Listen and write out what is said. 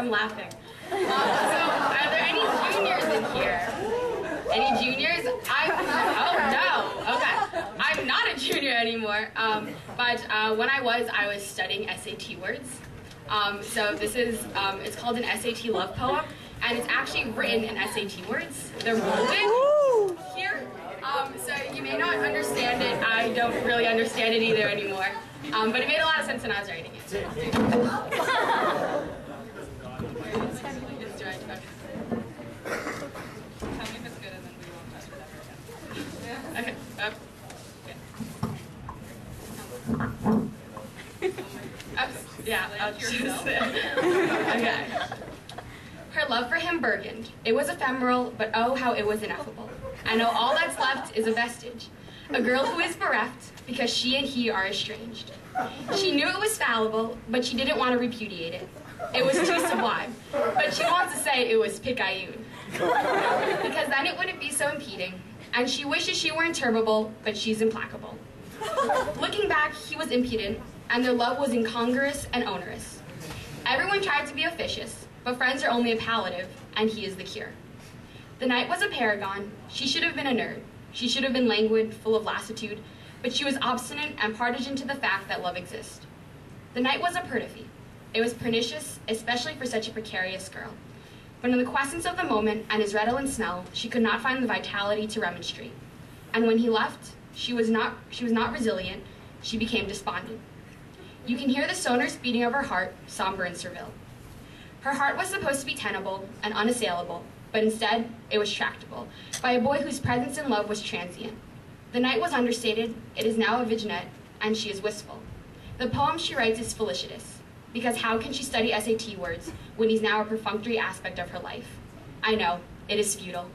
from laughing. So, are there any juniors in here? Any juniors? Oh no, okay. I'm not a junior anymore, but when I was studying SAT words. So this is, it's called an SAT love poem, and it's actually written in SAT words. They're molded here, so you may not understand it. I don't really understand it either anymore, but it made a lot of sense when I was writing it. Tell me if it's good, and then we won't mess with that again. Okay. Yeah, I'll just okay. Her love for him burgeoned. It was ephemeral, but oh, how it was ineffable. I know all that's left is a vestige. A girl who is bereft because she and he are estranged. She knew it was fallible, but she didn't want to repudiate it. It was too sublime, but she wants to say it was picayune. Because then it wouldn't be so impeding. And she wishes she were interminable, but she's implacable. Looking back, he was impudent, and their love was incongruous and onerous. Everyone tried to be officious, but friends are only a palliative, and he is the cure. The night was a paragon. She should have been a nerd. She should have been languid, full of lassitude, but she was obstinate and partisan to the fact that love exists. The night was a perfidy. It was pernicious, especially for such a precarious girl. But in the quiescence of the moment and his redolent smell, she could not find the vitality to remonstrate. And when he left, she was not resilient. She became despondent. You can hear the sonorous beating of her heart, somber and servile. Her heart was supposed to be tenable and unassailable, but instead it was tractable by a boy whose presence in love was transient. The night was understated, it is now a vignette, and she is wistful. The poem she writes is felicitous, because how can she study SAT words when he's now a perfunctory aspect of her life? I know, it is futile.